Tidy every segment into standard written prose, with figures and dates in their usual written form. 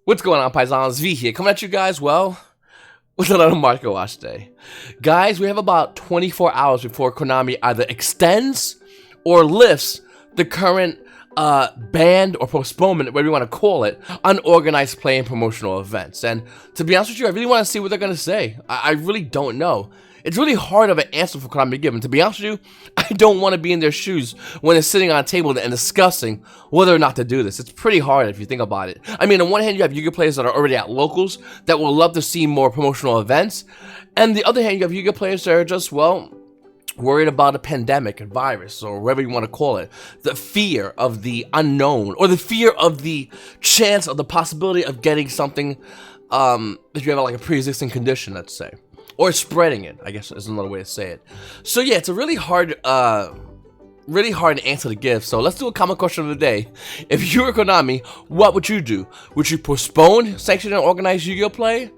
What's going on, Paisanos? V here, coming at you guys, well, with another market watch day. Guys, we have about 24 hours before Konami either extends or lifts the current ban or postponement, whatever you want to call it, unorganized play and promotional events. And to be honest with you, I really want to see what they're going to say. I really don't know. It's really hard of an answer for Konami to give. And to be honest with you, I don't want to be in their shoes when they're sitting on a table and discussing whether or not to do this. It's pretty hard if you think about it. I mean, on one hand, you have YuGiOh players that are already at locals that will love to see more promotional events. And the other hand, you have YuGiOh players that are just, well, worried about a pandemic, a virus, or whatever you want to call it. The fear of the unknown, or the fear of the chance of the possibility of getting something if you have like a pre-existing condition, let's say. Or spreading it, I guess is another way to say it. So yeah, it's a really hard answer to give. So let's do a common question of the day. If you were Konami, what would you do? Would you postpone sanctioned and organized YuGiOh play?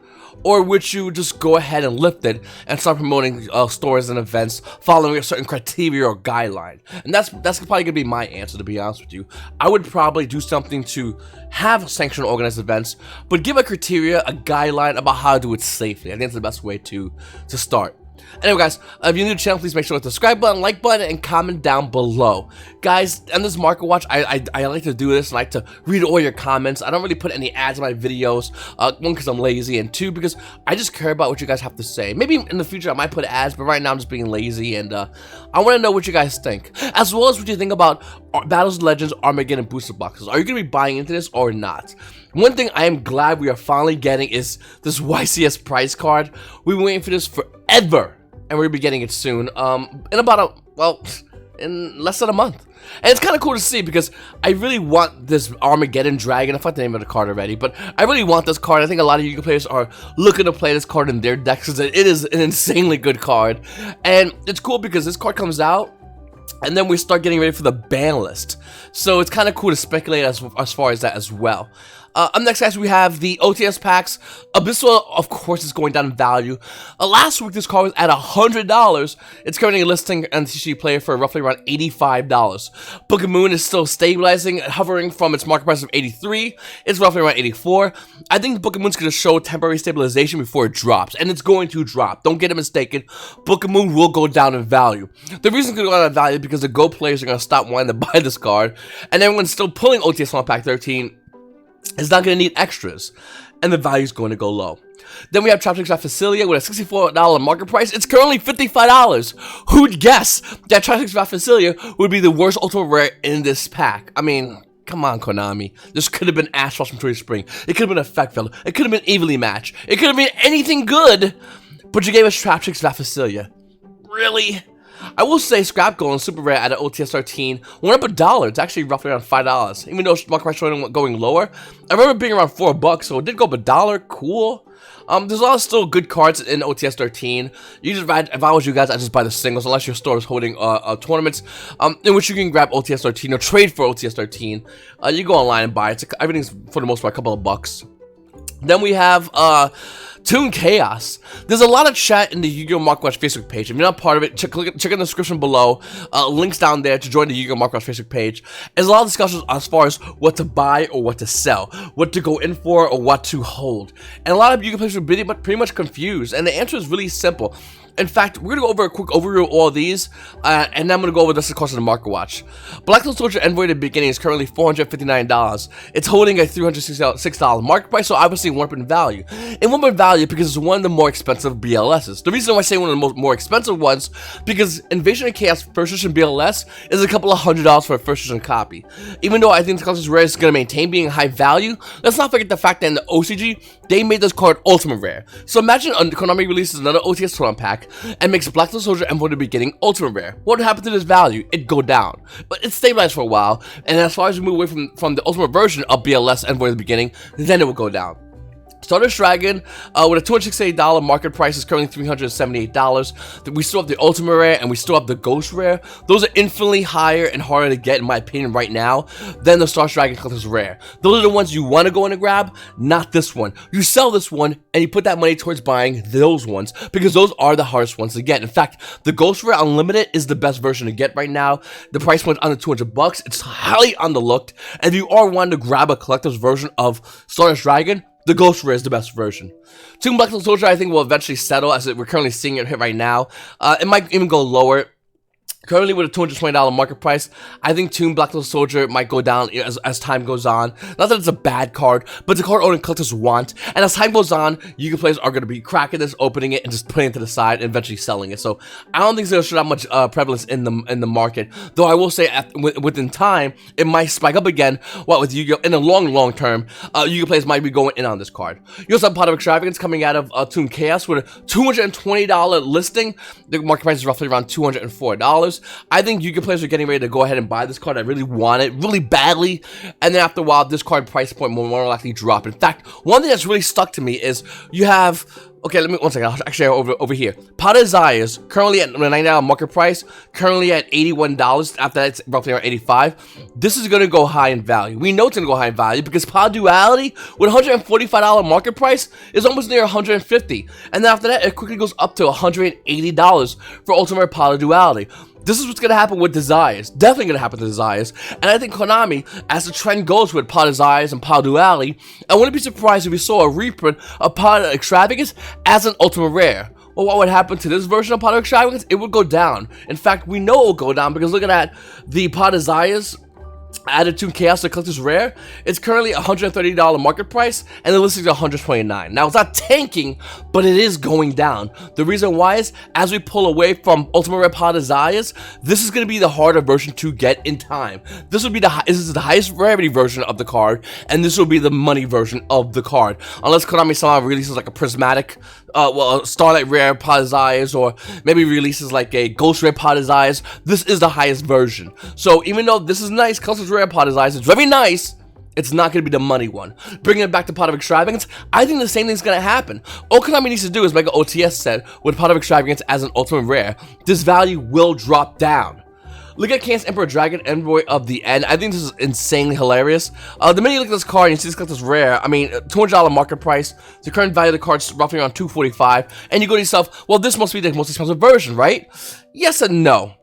Or would you just go ahead and lift it and start promoting stores and events following a certain criteria or guideline? And that's probably gonna be my answer, to be honest with you. I would probably do something to have sanctioned organized events, but give a criteria, a guideline about how to do it safely. I think that's the best way to start. Anyway, guys, if you're new to the channel, please make sure to hit the subscribe button, like button, and comment down below. Guys, on this market watch, I like to do this and I like to read all your comments. I don't really put any ads in my videos, one, because I'm lazy, and two, because I just care about what you guys have to say. Maybe in the future I might put ads, but right now I'm just being lazy, and I want to know what you guys think, as well as what you think about Battles of Legends Armageddon booster boxes. Are you going to be buying into this or not? One thing I am glad we are finally getting is this YCS prize card. We've been waiting for this forever, and we'll be getting it soon, in less than a month. And it's kind of cool to see because I really want this Armageddon Dragon. I forgot the name of the card already, but I really want this card. I think a lot of YuGiOh players are looking to play this card in their decks because it is an insanely good card. And it's cool because this card comes out, and then we start getting ready for the ban list. So it's kind of cool to speculate as far as that as well. Up next, guys, we have the OTS packs. Abyssal, of course, is going down in value. Last week, this card was at $100. It's currently listing on TCG Player for roughly around $85. Book of Moon is still stabilizing, hovering from its market price of $83. It's roughly around $84. I think the Book of Moon's going to show temporary stabilization before it drops, and it's going to drop. Don't get it mistaken. Book of Moon will go down in value. The reason it's going to go down in value is because the Go players are going to stop wanting to buy this card, and everyone's still pulling OTS on Pack 13. It's not going to need extras, and the value is going to go low. Then we have Chopsticks Raffasilia with a $64 market price. It's currently $55. Who'd guess that Chopsticks Raffasilia would be the worst ultimate rare in this pack? I mean, come on, Konami. This could have been Ash from Tree Spring. It could have been Effect Fellow. It could have been Evenly Match. It could have been anything good, but you gave us Chopsticks Raffasilia. Really? I will say Scrap Gold and Super Rare at an OTS 13 went up $1. It's actually roughly around $5. Even though market price showing going lower, I remember being around $4, so it did go up $1. Cool. There's a lot of still good cards in OTS 13. You just, if I was you guys, I'd just buy the singles unless your store is holding tournaments in which you can grab OTS 13 or trade for OTS 13. You go online and buy it. Everything's for the most part a couple of bucks. Then we have Toon Chaos. There's a lot of chat in the YuGiOh Market Watch Facebook page. If you're not part of it, check in the description below. Links down there to join the YuGiOh Market Watch Facebook page. There's a lot of discussions as far as what to buy or what to sell, what to go in for or what to hold. And a lot of YuGiOh players are pretty much confused, and the answer is really simple. In fact, we're going to go over a quick overview of all of these, and then I'm going to go over this, of course, in the market watch. Black Little Soldier Envoy at the beginning is currently $459. It's holding a $366 market price, so obviously it went up in value. It went up in value because it's one of the more expensive BLSs. The reason why I say one of the more expensive ones, because Invasion of Chaos First Edition BLS is a couple of $100 for a First Edition copy. Even though I think the Collector's Rare is going to maintain being high value, let's not forget the fact that in the OCG, they made this card Ultimate Rare. So imagine Konami releases another OTS tournament pack and makes Black Little Soldier Envoy at the beginning Ultimate Rare. What would happen to this value? It'd go down. But it's stabilized for a while, and as far as we move away from the Ultimate version of BLS Envoy at the beginning, then it will go down. Stardust Dragon, with a $268 market price, is currently $378. We still have the Ultimate Rare, and we still have the Ghost Rare. Those are infinitely higher and harder to get, in my opinion, right now, than the Stardust Dragon Collector's Rare. Those are the ones you want to go in and grab, not this one. You sell this one, and you put that money towards buying those ones, because those are the hardest ones to get. In fact, the Ghost Rare Unlimited is the best version to get right now. The price point under $200. It's highly underlooked, and if you are wanting to grab a collector's version of Stardust Dragon, the Ghost Rare is the best version. Toon Black Soldier, I think, will eventually settle, as we're currently seeing it hit right now. It might even go lower. Currently with a $220 market price, I think Toon Black Soldier might go down as time goes on. Not that it's a bad card, but the card owning collectors want. And as time goes on, YuGiOh players are going to be cracking this, opening it, and just putting it to the side, and eventually selling it. So I don't think it's going to show that much prevalence in the market. Though I will say, within time, it might spike up again. With YuGiOh in the long term, YuGiOh players might be going in on this card. You also have Pot of Extravagance coming out of Toon Chaos with a $220 listing. The market price is roughly around $204. I think YuGiOh players are getting ready to go ahead and buy this card. I really want it, really badly, and then after a while, this card price point will more likely drop. In fact, one thing that's really stuck to me is you have, okay, let me, one second, I'll actually over here. Pot of Zayas, currently at $90 market price, currently at $81, after that it's roughly around $85. This is going to go high in value. We know it's going to go high in value because Pot of Duality, with $145 market price, is almost near $150. And then after that, it quickly goes up to $180 for Ultimate Pot of Duality. This is what's going to happen with Desires. Definitely going to happen to Desires. And I think Konami, as the trend goes with Pot of Desires and Pot of Duality, I wouldn't be surprised if we saw a reprint of Pot of Extravagance as an Ultimate Rare. Well, what would happen to this version of Pot of Extravagance? It would go down. In fact, we know it will go down because looking at the Pot of Desires added to Chaos the Collector's Rare, it's currently $130 market price, and the listing is $129. Now, it's not tanking, but it is going down. The reason why is, as we pull away from Ultimate Rare Pot of Zayas, this is going to be the harder version to get in time. This is the highest rarity version of the card, and this will be the money version of the card. Unless Konami somehow releases like a prismatic, a Starlight Rare Pot of Zayas, or maybe releases like a Ghost Rare Pot of Zayas, this is the highest version. So even though this is nice, Collector's Rare Pot of Zayas, it's very nice, it's not going to be the money one. Bringing it back to Pot of Extravagance, I think the same thing's going to happen. All Konami needs to do is make an OTS set with Pot of Extravagance as an Ultimate Rare. This value will drop down. Look at Chaos Emperor Dragon Envoy of the End. I think this is insanely hilarious. The minute you look at this card and you see this collector's rare, I mean, $200 market price. The current value of the card's roughly around $245. And you go to yourself, well, this must be the most expensive version, right? Yes and no.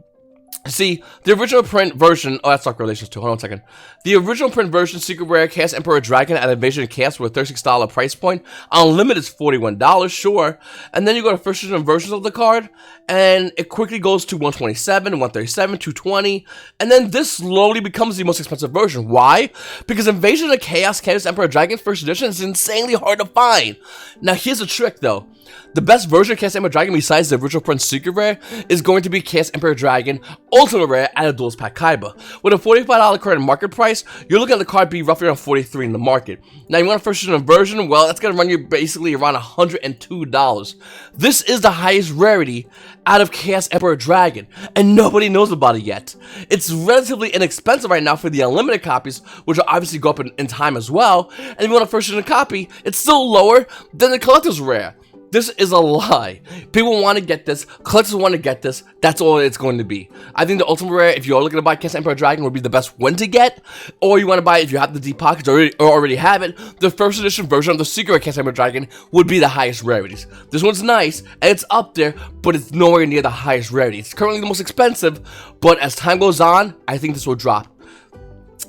See, the original print version, oh, that's Dark Relations too, hold on a second. The original print version, Secret Rare Chaos Emperor Dragon at Invasion of Chaos with a $36 price point. Unlimited is $41, sure. And then you go to first edition versions of the card, and it quickly goes to $127, $137, $220. And then this slowly becomes the most expensive version. Why? Because Invasion of Chaos Emperor Dragon first edition is insanely hard to find. Now, here's the trick though. The best version of Chaos Emperor Dragon besides the original print Secret Rare is going to be Chaos Emperor Dragon Ultimate Rare at a Duelist Pack Kaiba. With a $45 current market price, you're looking at the card be roughly around $43 in the market. Now, you want a first edition version? Well, that's going to run you basically around $102. This is the highest rarity out of Chaos Emperor Dragon, and nobody knows about it yet. It's relatively inexpensive right now for the unlimited copies, which will obviously go up in time as well. And if you want a first edition copy, it's still lower than the collector's rare. This is a lie. People want to get this. Collectors want to get this. That's all it's going to be. I think the Ultimate Rare, if you're looking to buy Chaos Emperor Dragon, would be the best one to get. Or you want to buy it if you have the deep pockets or already have it. The first edition version of the Secret Chaos Emperor Dragon would be the highest rarities. This one's nice, and it's up there, but it's nowhere near the highest rarity. It's currently the most expensive, but as time goes on, I think this will drop.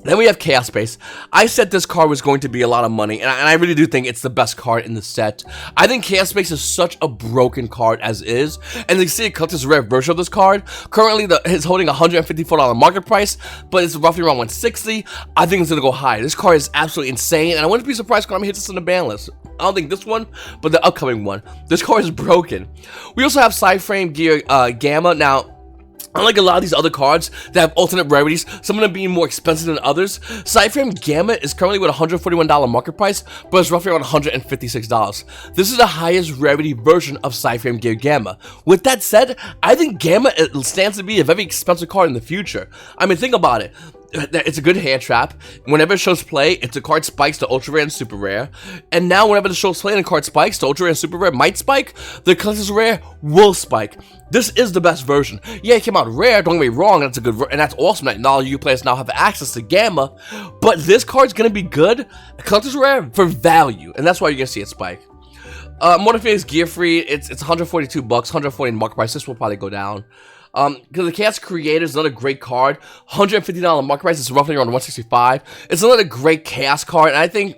Then we have Chaos Space. I said this card was going to be a lot of money, and I really do think it's the best card in the set. I think Chaos Space is such a broken card as is, and you see a collector's rare version of this card. Currently, it's holding $154 market price, but it's roughly around $160. I think it's going to go high. This card is absolutely insane, and I wouldn't be surprised if Konami hits this on the ban list. I don't think this one, but the upcoming one. This card is broken. We also have Sideframe Gear Gamma. Now, unlike a lot of these other cards that have alternate rarities, some of them being more expensive than others, Sideframe Gamma is currently with a $141 market price, but it's roughly around $156. This is the highest rarity version of Sideframe Gear Gamma. With that said, I think Gamma stands to be a very expensive card in the future. I mean, think about it. It's a good hand trap. Whenever it shows play, it's a card spikes to ultra rare and super rare. And now whenever the shows play and a card spikes to ultra rare and super rare might spike, the collector's rare will spike. This is the best version. Yeah, it came out rare, don't get me wrong, that's a good and that's awesome that all you players now have access to Gamma. But this card's gonna be good, collector's rare, for value, and that's why you're gonna see it spike. Motivated gear free, it's 142 bucks, 140 market price. This will probably go down. Because the Chaos Creator is another great card. $150 market price is roughly around 165. It's another great Chaos card, and I think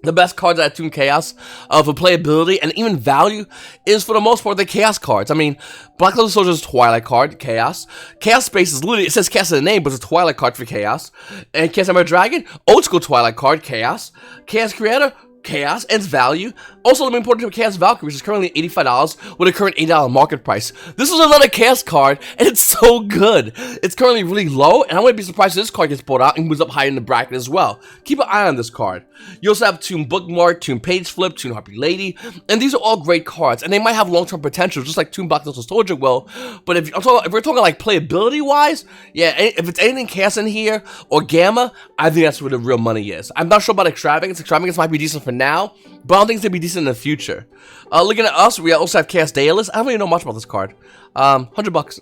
the best cards that tune Chaos for playability and even value is for the most part the Chaos cards. I mean, Black Lotus Soldier's Twilight card, Chaos. Chaos Space is literally, it says Chaos in the name, but it's a Twilight card for Chaos. And Chaos Emerald Dragon, old school Twilight card, Chaos. Chaos Creator, Chaos, and its value. Also, let me import it to Chaos Valkyrie, which is currently $85 with a current $8 market price. This is another Chaos card, and it's so good. It's currently really low, and I wouldn't be surprised if this card gets bought out and moves up higher in the bracket as well. Keep an eye on this card. You also have Toon Bookmark, Toon Page Flip, Toon Harpy Lady, and these are all great cards, and they might have long-term potential, just like Toon Black Lotus Soldier will. But if we're talking like playability-wise, yeah, if it's anything Chaos in here or Gamma, I think that's where the real money is. I'm not sure about Extravagance. Extravagance might be decent for now, but I don't think it's gonna be decent in the future. Looking at us, we also have Chaos Daedalus. I don't really know much about this card. 100 bucks.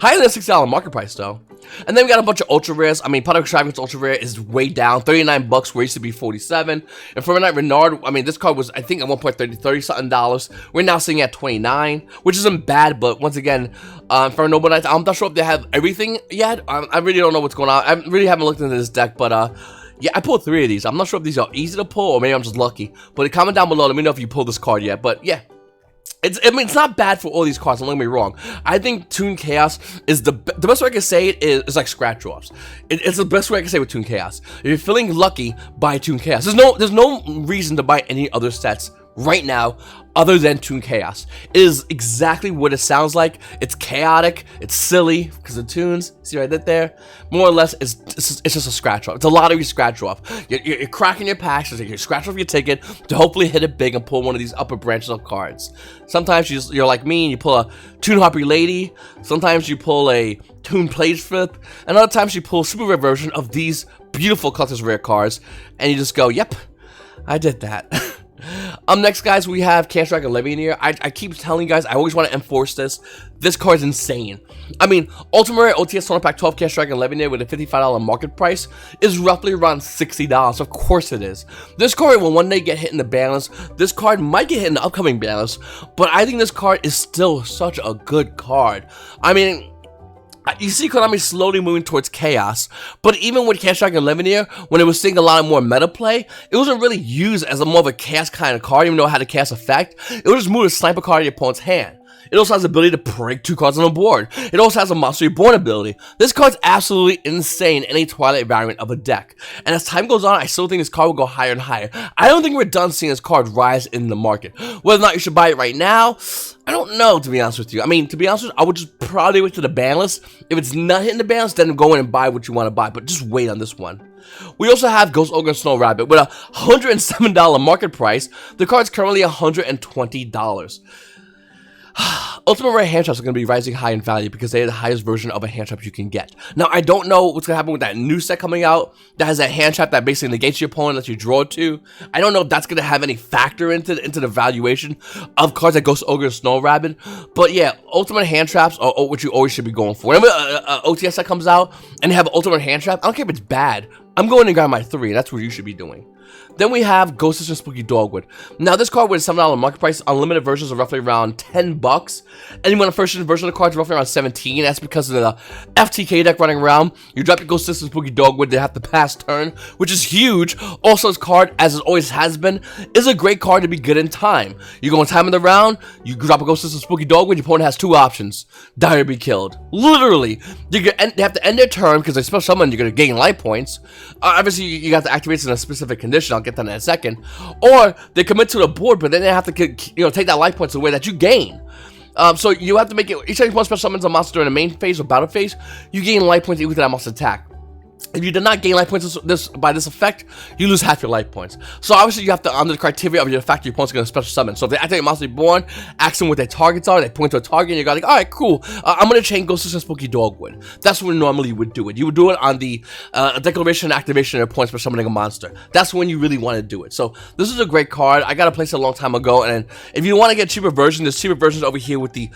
Higher than $6 market price though. And then we got a bunch of ultra rares. I mean, Pot of Extravagance ultra rare is way down, 39 bucks where it used to be 47. And for Night Renard, I mean, this card was I think at one point $30 something dollars. We're now sitting at 29, which isn't bad. But once again, for Noble Knights, I'm not sure if they have everything yet. I really don't know what's going on. I really haven't looked into this deck, but yeah, I pulled 3 of these. I'm not sure if these are easy to pull or maybe I'm just lucky. But comment down below. Let me know if you pulled this card yet. But yeah. I mean, it's not bad for all these cards, don't get me wrong. I think Toon Chaos is the best way I can say it is like scratch offs. It's the best way I can say with Toon Chaos. If you're feeling lucky, buy Toon Chaos. There's no reason to buy any other sets right now other than Toon Chaos. It is exactly what it sounds like. It's chaotic, it's silly because of tunes. See right there? More or less, it's just a scratch off. It's a lottery scratch off. You're cracking your packs, you scratch off your ticket to hopefully hit it big and pull one of these upper branches of cards. Sometimes you're like me and you pull a Toon Harpy Lady. Sometimes you pull a Toon Page Flip. And other times you pull a super rare version of these beautiful collector's rare cards. And you just go, yep, I did that. Next, guys, we have Chaos Dragon Levianeer. I keep telling you guys, I always want to enforce this. This card's insane. I mean, Ultimate Rare OTS Tournament Pack 12 Chaos Dragon Levianeer with a $55 market price is roughly around $60. Of course it is. This card will one day get hit in the balance. This card might get hit in the upcoming balance, but I think this card is still such a good card. I mean, you see Konami slowly moving towards Chaos, but even with Chaos Dragon Levianeer, when it was seeing a lot more meta play, it wasn't really used as more of a Chaos kind of card, even though it had a Chaos effect. It would just move to snipe a card in your opponent's hand. It also has the ability to break 2 cards on the board. It also has a Monster Reborn ability. This card's absolutely insane in a Twilight variant of a deck. And as time goes on, I still think this card will go higher and higher. I don't think we're done seeing this card rise in the market. Whether or not you should buy it right now, I don't know, to be honest with you. I mean, to be honest with you, I would just probably wait to the balance. If it's not hitting the balance, then go in and buy what you want to buy. But just wait on this one. We also have Ghost Ogre and Snow Rabbit with a $107 market price. The card's currently $120. Ultimate Rare hand traps are going to be rising high in value because they are the highest version of a hand trap you can get. Now, I don't know what's going to happen with that new set coming out that has that hand trap that basically negates your opponent, lets you draw 2. I don't know if that's going to have any factor into the valuation of cards like Ghost Ogre and Snow Rabbit. But yeah, Ultimate hand traps are what you always should be going for. Whenever an OTS set comes out and they have an Ultimate hand trap, I don't care if it's bad. I'm going to grab my 3. That's what you should be doing. Then we have Ghost Sister Spooky Dogwood. Now, this card with a $7 market price, unlimited versions are roughly around 10 bucks. And when a first version of the card is roughly around 17, that's because of the FTK deck running around. You drop your Ghost Sister Spooky Dogwood, they have to pass turn, which is huge. Also, this card, as it always has been, is a great card to be good in time. You go in time of the round, you drop a Ghost Sister Spooky Dogwood, your opponent has 2 options. Die or be killed. Literally. They have to end their turn because they special summon, you're going to gain life points. Obviously, you got to activate it in a specific condition. I'll get that in a second. Or they commit to the board, but then they have to take that life points away that you gain. So you have to make it each time you special summons a monster during the main phase or battle phase, you gain life points equal to that monster's attack. If you did not gain life points by this effect, you lose half your life points. So obviously you have to, under the criteria of your effect, your opponent's going to special summon. So if they activate Monster Reborn, ask them what their targets are, they point to a target, and you're like, alright, cool, I'm going to chain Ghost and Spooky Dogwood. That's when normally you would do it. You would do it on the declaration and activation of points for summoning a monster. That's when you really want to do it. So this is a great card. I got a place a long time ago, and if you want to get a cheaper version, there's cheaper versions over here with the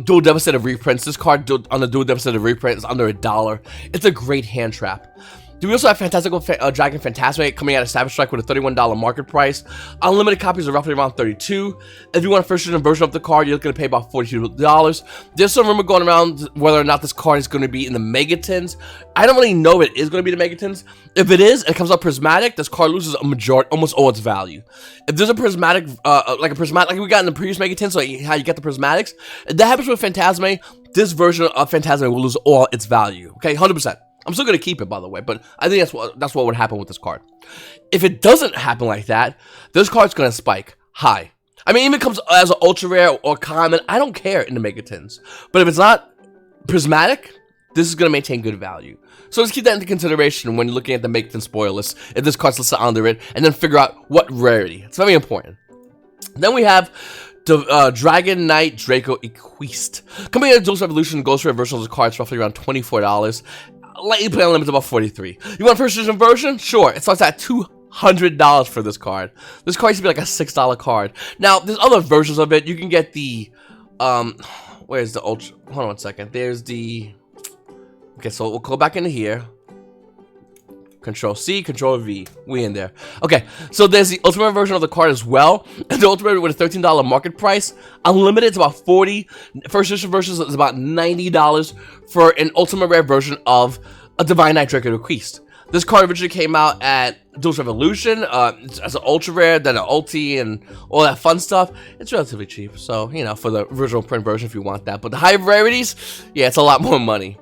dual devastator reprints. This card on the dual devastator reprint is under $1. It's a great hand trap. We also have Fantastical Dragon Phantasmate coming out of Savage Strike with a $31 market price. Unlimited copies are roughly around $32. If you want a first edition version of the card, you're looking to pay about $42. There's some rumor going around whether or not this card is going to be in the Megatins. I don't really know if it is going to be the Megatins. If it is, and it comes out prismatic, this card loses a majority, almost all its value. If there's a prismatic, like we got in the previous Megatins, so how you get the prismatics, if that happens with Phantasmate, this version of Phantasmate will lose all its value. Okay, 100%. I'm still going to keep it, by the way, but I think that's what would happen with this card. If it doesn't happen like that, this card's going to spike high. I mean, even if it comes as an ultra rare or common, I don't care in the Megatins. But if it's not prismatic, this is going to maintain good value. So let's keep that into consideration when you're looking at the Megatin spoiler list, if this card's listed under it, and then figure out what rarity. It's very important. Then we have the Dragon Knight Draco Equiste. Coming out of Duel's Revolution, Ghost Rare version of the card is roughly around $24. Lightly play unlimited about $43. You want first edition version? Sure. It starts at $200 for this card. This card used to be like a $6 card. Now, there's other versions of it. You can get the where's the ultra? Hold on one second. There's the okay. So we'll go back into here. Control C, Control V. We in there. Okay, so there's the ultimate version of the card as well. And the ultimate with a $13 market price. Unlimited, it's about $40. First edition version is about $90 for an ultimate rare version of a Divine Knight Draco Equiste. This card originally came out at Duel's Revolution as an ultra rare, then an ulti, and all that fun stuff. It's relatively cheap, so you know, for the original print version if you want that. But the high rarities, yeah, it's a lot more money.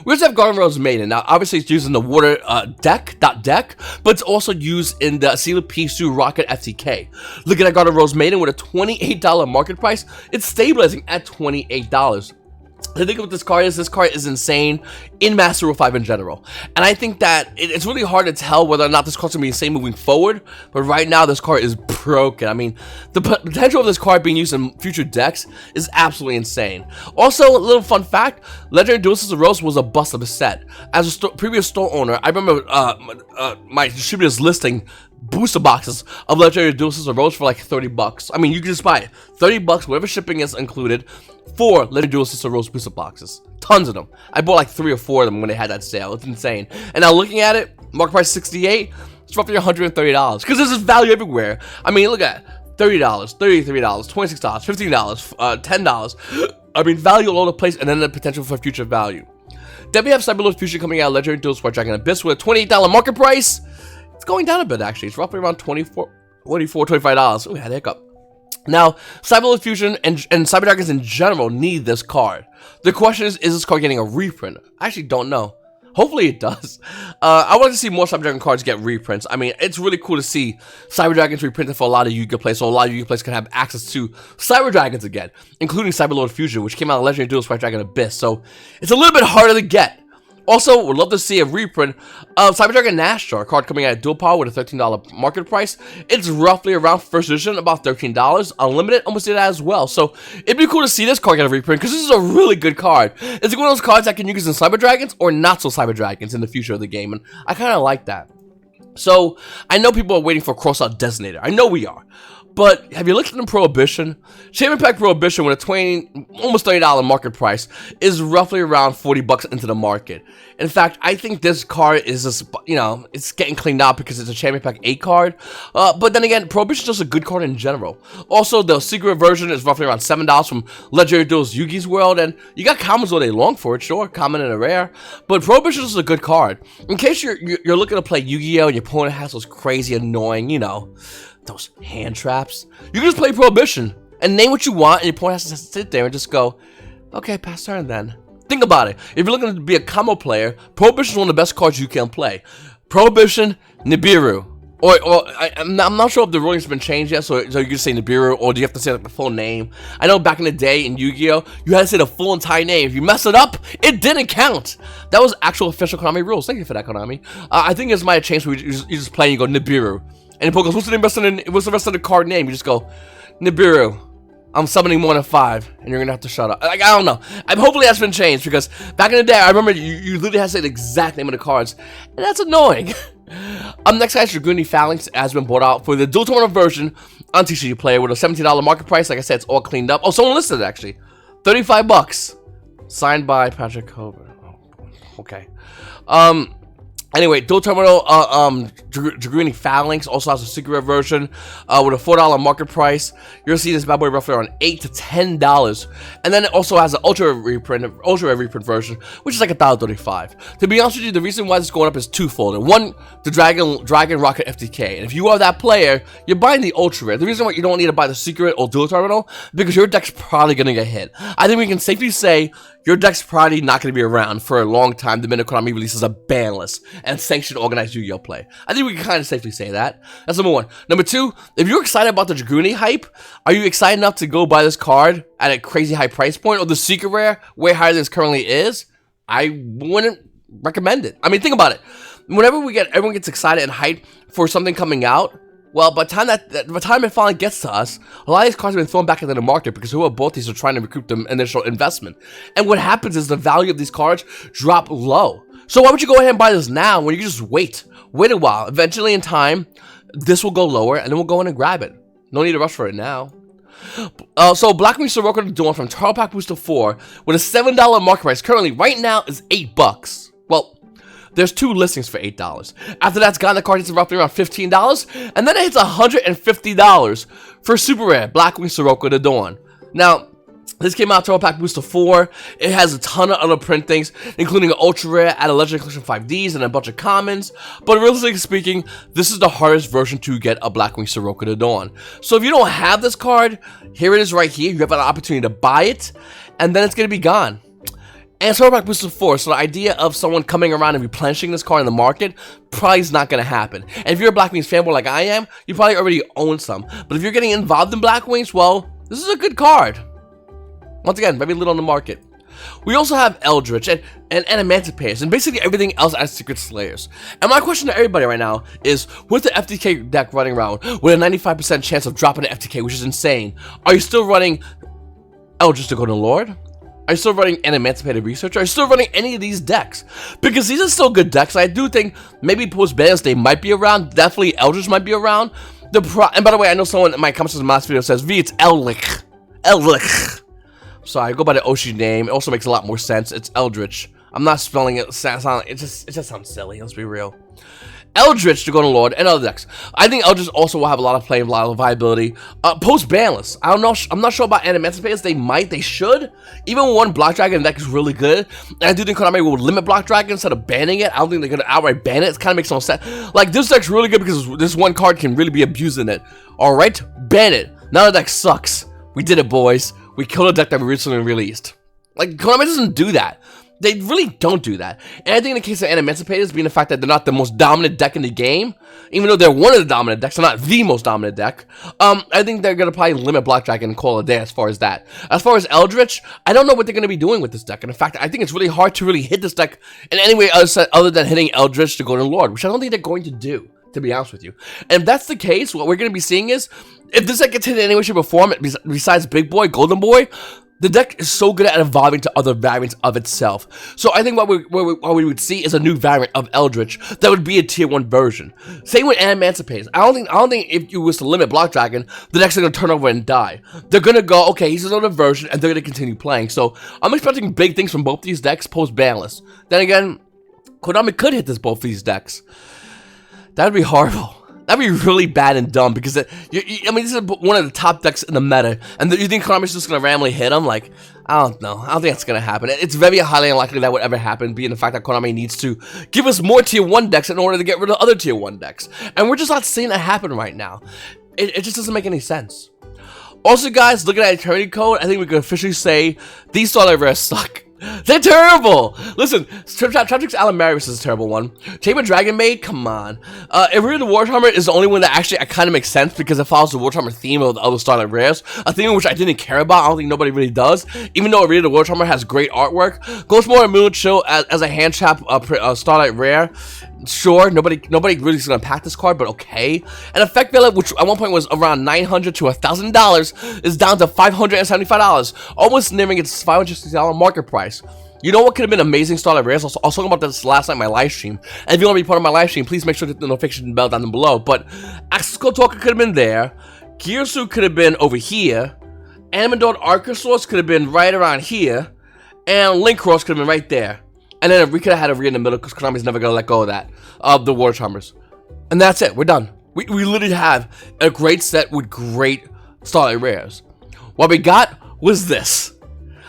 We also have Garden Rose Maiden. Now, obviously, it's used in the water deck, but it's also used in the Sealed Pisu Rocket FTK. Looking at Garden Rose Maiden with a $28 market price, it's stabilizing at $28. The thing with this card is insane in Master Rule 5 in general. And I think that it's really hard to tell whether or not this card's going to be insane moving forward. But right now, this card is broken. I mean, the potential of this card being used in future decks is absolutely insane. Also, a little fun fact, Legendary Duelist of Rose was a bust of a set. As a previous store owner, I remember my distributors listing booster boxes of Legendary Duelist of Rose for like $30. I mean, you can just buy it. $30, whatever shipping is included, for Legendary Duelist of Rose booster boxes. Tons of them. I bought like 3 or 4 of them when they had that sale. It's insane. And now looking at it, market price $68, it's roughly $130. Because there's value everywhere. I mean, look at it. $30, $33, $26, $15, $10. I mean, value all over the place, and then the potential for future value. Then we have Cyberlord Fusion coming out, Legendary Duelist White Dragon Abyss with a $28 market price. It's going down a bit, actually. It's roughly around $24, $25. Oh, I had a hiccup. Now, Cyberlord Fusion and Cyber Dragons in general need this card. The question is this card getting a reprint? I actually don't know. Hopefully it does. I want to see more Cyber Dragon cards get reprints. I mean, it's really cool to see Cyber Dragons reprinted for a lot of Yu-Gi-Oh players, so a lot of Yu-Gi-Oh players can have access to Cyber Dragons again, including Cyberlord Fusion, which came out in Legendary Duelist White Dragon Abyss, so it's a little bit harder to get. Also, would love to see a reprint of Cyber Dragon Nashtar, a card coming out at Dual Power with a $13 market price. It's roughly around first edition, about $13. Unlimited almost did that as well. So it'd be cool to see this card get a reprint because this is a really good card. It's one of those cards that can use in Cyber Dragons or not so Cyber Dragons in the future of the game, and I kind of like that. So I know people are waiting for Crossout Designator. I know we are. But have you looked at Prohibition? Champion Pack Prohibition with a almost $30 market price is roughly around $40 into the market. In fact, I think this card is just, you know, it's getting cleaned out because it's a Champion Pack 8 card. But then again, Prohibition is just a good card in general. Also, the secret version is roughly around $7 from Legendary Duelist Yugi's World. And you got commons all day long for it, sure, common and a rare. But Prohibition is a good card. In case you're looking to play Yu-Gi-Oh! And your opponent has those crazy, annoying, you know, those hand traps, you can just play Prohibition and name what you want, and your opponent has to sit there and just go, okay, pass turn then. Think about it. If you're looking to be a combo player, Prohibition is one of the best cards you can play. Prohibition, Nibiru. I'm not sure if the ruling's been changed yet, so you can say Nibiru, or do you have to say like the full name? I know back in the day in Yu-Gi-Oh, you had to say the full entire name. If you mess it up, it didn't count. That was actual official Konami rules. Thank you for that, Konami. I think this might have changed where you just play and you go Nibiru. And Poke goes, what's the rest of the card name? You just go, Nibiru. I'm summoning more than 5, and you're gonna have to shut up. Like, I don't know. Hopefully that's been changed, because back in the day, I remember you literally had to say the exact name of the cards, and that's annoying. Next, guys, Draguni Phalanx has been bought out for the dual tournament version on TCG Player with a $17 market price. Like I said, it's all cleaned up. Oh, someone listed it, actually. $35. Signed by Patrick Hover. Oh, okay. Anyway, dual terminal Draguni Phalanx also has a secret version with a $4 market price. You're gonna see this bad boy roughly around $8 to $10, and then it also has an ultra reprint version, which is like $1.35. To be honest with you, the reason why this is going up is twofold. And one, the Dragon Rocket FTK, and if you are that player, you're buying the ultra rare. The reason why you don't need to buy the secret or dual terminal, because your deck's probably gonna get hit. I think we can safely say your deck's probably not going to be around for a long time the minute Konami releases a ban list and sanctioned organized Yu-Gi-Oh play. I think we can kind of safely say that. That's number one. Number two, if you're excited about the Draguni hype, are you excited enough to go buy this card at a crazy high price point, or the secret rare way higher than it currently is? I wouldn't recommend it. I mean, think about it. Whenever everyone gets excited and hyped for something coming out, well, by the time it finally gets to us, a lot of these cards have been thrown back into the market because whoever bought these are trying to recoup the initial investment. And what happens is the value of these cards drop low. So why would you go ahead and buy this now when you can just wait? Wait a while. Eventually in time, this will go lower and then we'll go in and grab it. No need to rush for it now. So Blackwing Sirocco the Dawn from Turtle Pack Booster 4 with a $7 market price currently right now is $8. Well, there's 2 listings for $8. After that's gone, the card hits roughly around $15, and then it hits $150 for Super Rare Blackwing Sirocco the Dawn. Now, this came out Turtle Pack Booster 4. It has a ton of other print things, including an Ultra Rare, add a Legendary Collection 5Ds, and a bunch of commons. But realistically speaking, this is the hardest version to get a Blackwing Sirocco the Dawn. So if you don't have this card, here it is right here. You have an opportunity to buy it, and then it's going to be gone. And Turtle Pack Booster 4, so the idea of someone coming around and replenishing this card in the market probably is not going to happen. And if you're a Blackwings fanboy like I am, you probably already own some. But if you're getting involved in Blackwings, well, this is a good card. Once again, very little on the market. We also have Eldritch and Emancipators, and basically everything else as Secret Slayers. And my question to everybody right now is, with the FTK deck running around with a 95% chance of dropping the FTK, which is insane, are you still running Eldritch the Golden Lord? Are you still running an Emancipated Researcher? Are you still running any of these decks? Because these are still good decks. I do think maybe post-bans they might be around. Definitely Eldritch might be around. And by the way, I know someone in my comments in the last video says, V, it's Eldritch. Eldritch. Sorry, I go by the Oshi name. It also makes a lot more sense. It's Eldritch. I'm not spelling it. It just sounds silly. Let's be real. Eldritch, the Golden Lord, and other decks. I think Eldritch also will have a lot of play, a lot of viability. Post-banless. I don't know. I'm not sure about Emancipators. They might. They should. Even one Block Dragon deck is really good. And I do think Konami will limit Block Dragon instead of banning it. I don't think they're going to outright ban it. It kind of makes no sense. Like, this deck's really good because this one card can really be abusing it. Alright? Ban it. Now the deck sucks. We did it, boys. We killed a deck that we recently released. Like, Konami doesn't do that. They really don't do that. And I think in the case of Emancipators, being the fact that they're not the most dominant deck in the game, even though they're one of the dominant decks, they're not the most dominant deck, I think they're going to probably limit Black Dragon and call it a day as far as that. As far as Eldritch, I don't know what they're going to be doing with this deck. And in fact, I think it's really hard to really hit this deck in any way other than hitting Eldritch the Golden Lord, which I don't think they're going to do, to be honest with you. And if that's the case, what we're going to be seeing is, if this deck gets hit in any way, shape, or form, besides Big Boy, Golden Boy, the deck is so good at evolving to other variants of itself. So I think what we would see is a new variant of Eldritch that would be a tier 1 version. Same with Emancipators. I don't think if you was to limit Block Dragon, the deck's gonna turn over and die. They're gonna go, okay, he's another version, and they're gonna continue playing. So I'm expecting big things from both these decks post-banless. Then again, Konami could hit both these decks. That would be horrible. That'd be really bad and dumb because, I mean, this is one of the top decks in the meta, and you think Konami's just going to randomly hit them? Like, I don't know. I don't think that's going to happen. It's very highly unlikely that would ever happen, being the fact that Konami needs to give us more tier 1 decks in order to get rid of other tier 1 decks. And we're just not seeing that happen right now. It just doesn't make any sense. Also, guys, looking at Eternity Code, I think we can officially say these Starlight Rares suck. They're terrible. Listen, Traptrix Alamarius is a terrible one. Chamber Dragon Maid, come on. Arena the Warhammer is the only one that actually kind of makes sense because it follows the Warhammer theme of the other Starlight Rares, a theme which I didn't care about. I don't think nobody really does, even though Arena the Warhammer has great artwork. Ghostmourner Moon Chill as a hand trap Starlight Rare. Sure, nobody really is gonna pack this card, but okay. And Effect Villa, which at one point was around $900 to $1,000, is down to $575, almost nearing its $560 market price. You know what could have been amazing Starlight Rares? I was talking about this last night in my live stream. And if you want to be part of my live stream, please make sure to hit the notification bell down below. But Access Code Talker could have been there. Gearsuit could have been over here. Animador Archosaurus could have been right around here. And Link Cross could have been right there. And then we could have had a rear in the middle because Konami's never going to let go of that. Of the War Charmers. And that's it. We're done. We literally have a great set with great Starlight Rares. What we got was this.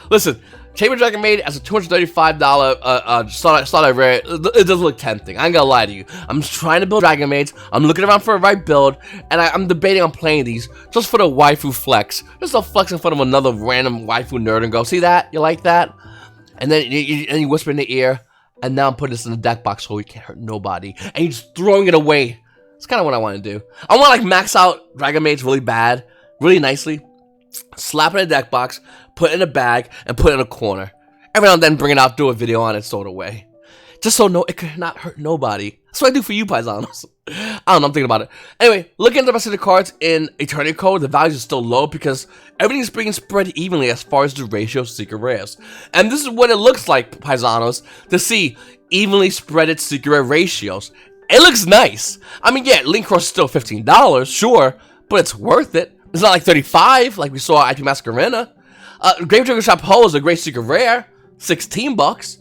Listen, Chamber Dragon Maid as a $235 Starlight Rare, it does look tempting. I ain't gonna lie to you. I'm just trying to build Dragon Maids. I'm looking around for a right build, and I'm debating on playing these just for the waifu flex. Just to flex in front of another random waifu nerd and go, see that? You like that? And then you whisper in the ear, and now I'm putting this in the deck box so we can't hurt nobody. And you're just throwing it away. That's kind of what I want to do. I want to like max out Dragon Maids really bad, really nicely. Slap it in a deck box, put it in a bag, and put it in a corner. Every now and then bring it out, do a video on it, throw it away. Just so it could not hurt nobody. That's what I do for you, paisanos. I don't know, I'm thinking about it. Anyway, looking at the rest of the cards in Eternity Code, the values are still low because everything's being spread evenly as far as the ratio of secret rares. And this is what it looks like, paisanos, to see evenly spreaded secret rare ratios. It looks nice. I mean, yeah, Link Cross is still $15, sure, but it's worth it. It's not like 35 like we saw at IP Masquerena. Grave Trigger Shop Ho is a great secret rare, $16.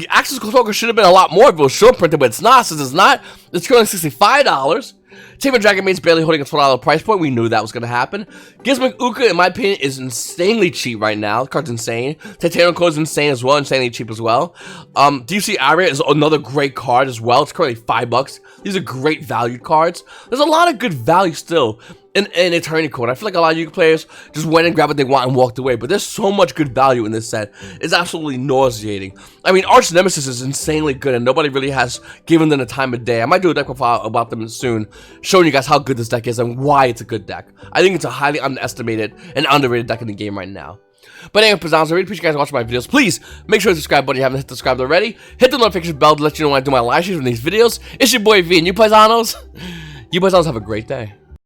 Access Code should have been a lot more if it was short printed, but it's not. Since it's not, it's currently $65. Chamber Dragon Maid's barely holding a $12 price point. We knew that was going to happen. Gizmic Uka, in my opinion, is insanely cheap right now. The card's insane. Titanium Code is insane as well, insanely cheap as well. DC Aria is another great card as well. It's currently $5. These are great valued cards. There's a lot of good value still in Eternity Code. I feel like a lot of Yu-Gi-Oh players just went and grabbed what they want and walked away, but there's so much good value in this set. It's absolutely nauseating. I mean, Arch Nemesis is insanely good, and nobody really has given them the time of day. I might do a deck profile about them soon, showing you guys how good this deck is and why it's a good deck. I think it's a highly underestimated and underrated deck in the game right now. But anyway, paisanos, I really appreciate you guys watching my videos. Please make sure to subscribe button if you haven't hit the subscribe already. Hit the notification bell to let you know when I do my live streams from these videos. It's your boy V, and you paisanos have a great day.